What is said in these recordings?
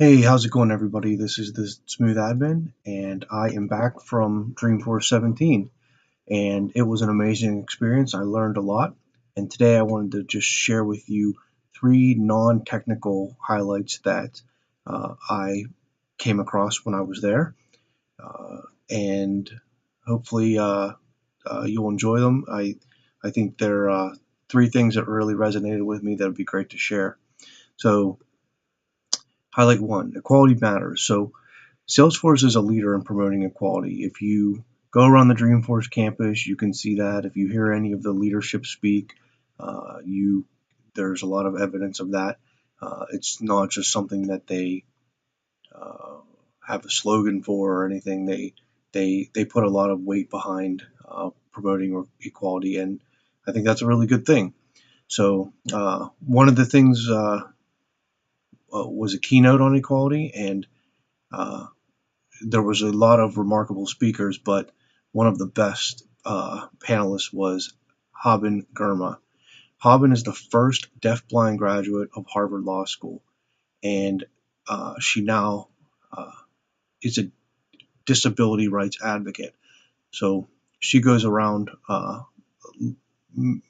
Hey, how's it going, everybody? This is the Smooth Admin, and I am back from Dreamforce 17, and it was an amazing experience. I learned a lot, and today I wanted to just share with you three non-technical highlights that I came across when I was there, and hopefully you'll enjoy them. I think there are three things that really resonated with me that would be great to share. So, highlight one: equality matters. So Salesforce is a leader in promoting equality. If you go around the Dreamforce campus, you can see that. If you hear any of the leadership speak, you there's a lot of evidence of that. It's not just something that they uh, have a slogan for or anything. They put a lot of weight behind promoting equality, and I think that's a really good thing. So one of the things was a keynote on equality, and uh, there was a lot of remarkable speakers, but one of the best panelists was Haben Girma. Haben is the first deafblind graduate of Harvard Law School, and she now uh, is a disability rights advocate. So she goes around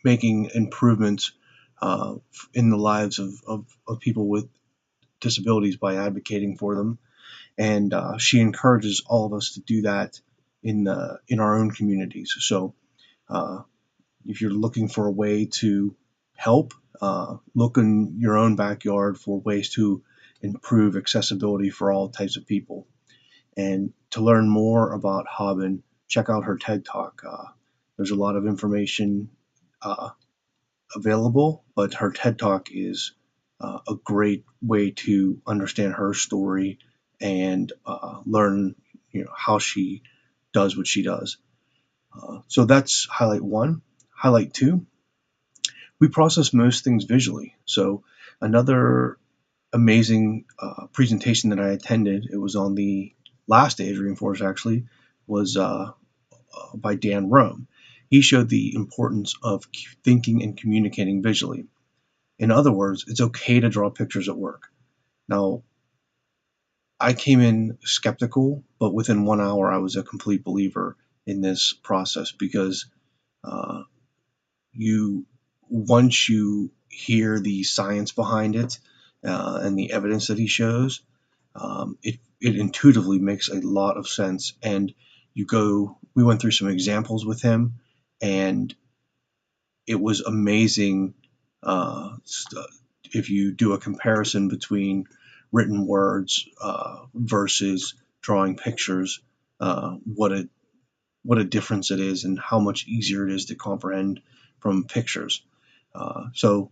making improvements in the lives of people with disabilities by advocating for them, and she encourages all of us to do that in our own communities. So uh, if you're looking for a way to help, look in your own backyard for ways to improve accessibility for all types of people. And to learn more about Haben, check out her TED Talk. There's a lot of information uh, available, but her TED Talk is a great way to understand her story and learn, how she does what she does. So that's highlight one. Highlight two: we process most things visually. So another amazing presentation that I attended, it was on the last day of Dreamforce actually, was by Dan Rome. He showed the importance of thinking and communicating visually. In other words, it's okay to draw pictures at work. Now, I came in skeptical, but within 1 hour, I was a complete believer in this process because uh, you once you hear the science behind it and the evidence that he shows, it intuitively makes a lot of sense. And we went through some examples with him, and it was amazing. If you do a comparison between written words versus drawing pictures, what a difference it is, and how much easier it is to comprehend from pictures. So,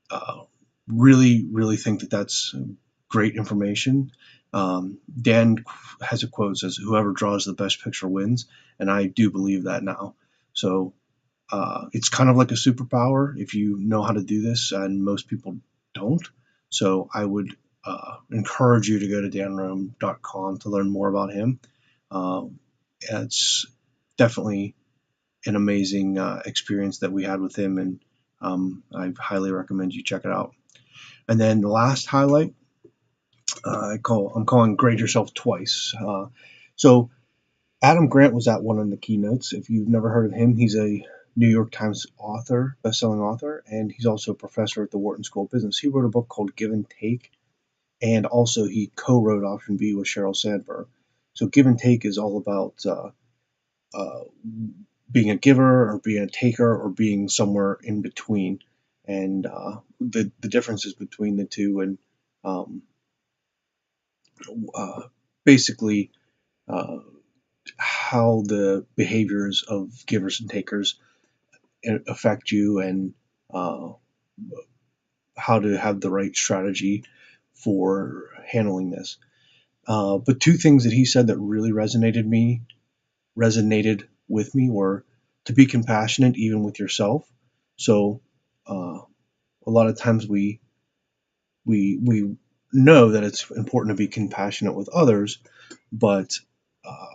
uh, really think that that's great information. Dan has a quote that says, "Whoever draws the best picture wins," and I do believe that now. So it's kind of like a superpower if you know how to do this, and most people don't. So I would encourage you to go to danrome.com to learn more about him. It's definitely an amazing experience that we had with him, and I highly recommend you check it out. And then the last highlight, I'm calling "Grade Yourself Twice." So Adam Grant was at one of the keynotes. If you've never heard of him, he's a New York Times author, best-selling author, and he's also a professor at the Wharton School of Business. He wrote a book called Give and Take, and also he co-wrote Option B with Sheryl Sandberg. So Give and Take is all about uh, being a giver or being a taker or being somewhere in between, and the differences between the two, and um, uh, basically uh, how the behaviors of givers and takers affect you, and uh, how to have the right strategy for handling this. But two things that he said that really resonated with me were to be compassionate even with yourself. So uh, a lot of times we know that it's important to be compassionate with others, but uh,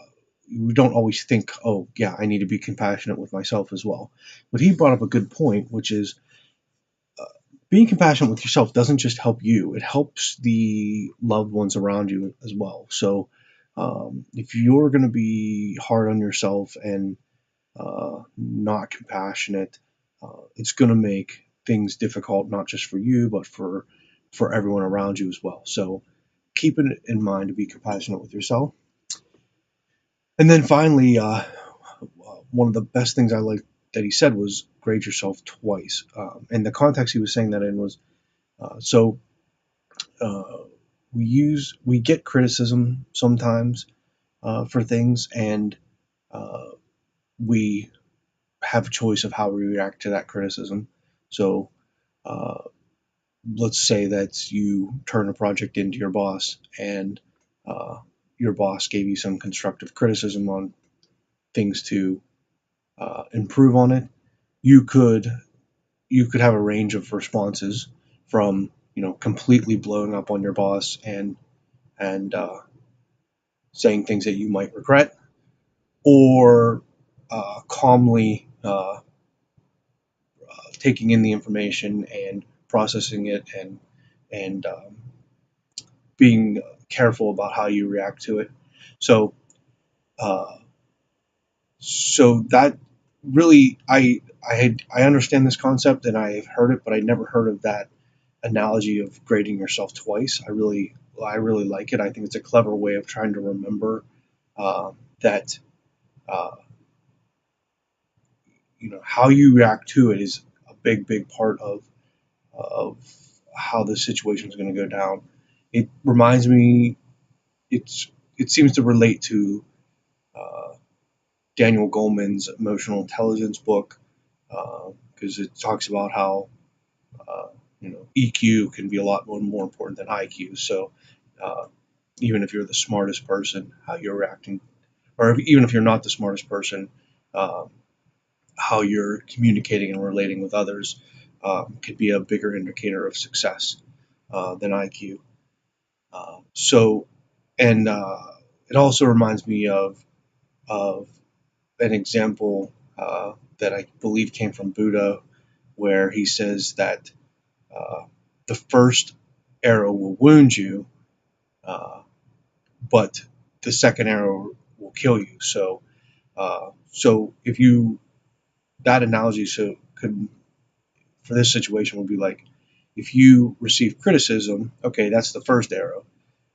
we don't always think, oh yeah, I need to be compassionate with myself as well. But he brought up a good point, which is being compassionate with yourself doesn't just help you, it helps the loved ones around you as well. So if you're going to be hard on yourself and not compassionate, it's going to make things difficult, not just for you, but for everyone around you as well. So keep it in mind to be compassionate with yourself. And then finally, one of the best things I liked that he said was grade yourself twice. And the context he was saying that in was so uh, we get criticism sometimes for things, and uh, we have a choice of how we react to that criticism. So uh, let's say that you turn a project into your boss, and uh, your boss gave you some constructive criticism on things to improve on it. You could you could have a range of responses from completely blowing up on your boss and saying things that you might regret, or calmly taking in the information and processing it and being careful about how you react to it. So uh, so that really I understand this concept and I've heard it, but I never heard of that analogy of grading yourself twice. I really like it. I think it's a clever way of trying to remember that uh, how you react to it is a big part of how the situation is going to go down. It reminds me. It's it seems to relate to uh, Daniel Goleman's emotional intelligence book, because it talks about how uh, EQ can be a lot more important than IQ. So uh, even if you're the smartest person, how you're reacting, or even if you're not the smartest person, um, how you're communicating and relating with others could be a bigger indicator of success than IQ. So, and it also reminds me of an example that I believe came from Buddha, where he says that uh, the first arrow will wound you, uh, but the second arrow will kill you. So if you that analogy could for this situation would be like, if you receive criticism, okay, that's the first arrow,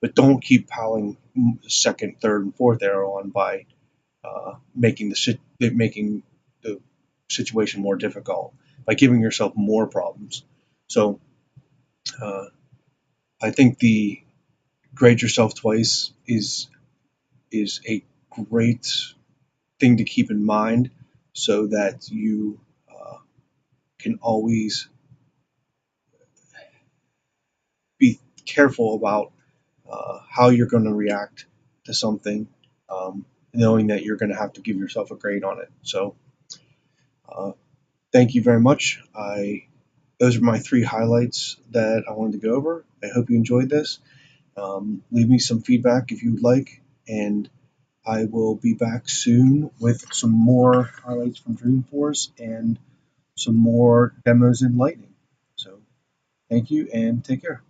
but don't keep piling the second, third, and fourth arrow on by making the situation more difficult by giving yourself more problems. So uh, I think the grade yourself twice is a great thing to keep in mind, so that you can always be careful about how you're going to react to something, knowing that you're going to have to give yourself a grade on it. So, uh, thank you very much. Those are my three highlights that I wanted to go over. I hope you enjoyed this. Leave me some feedback if you would like, and I will be back soon with some more highlights from Dreamforce and some more demos in Lightning. So, thank you and take care.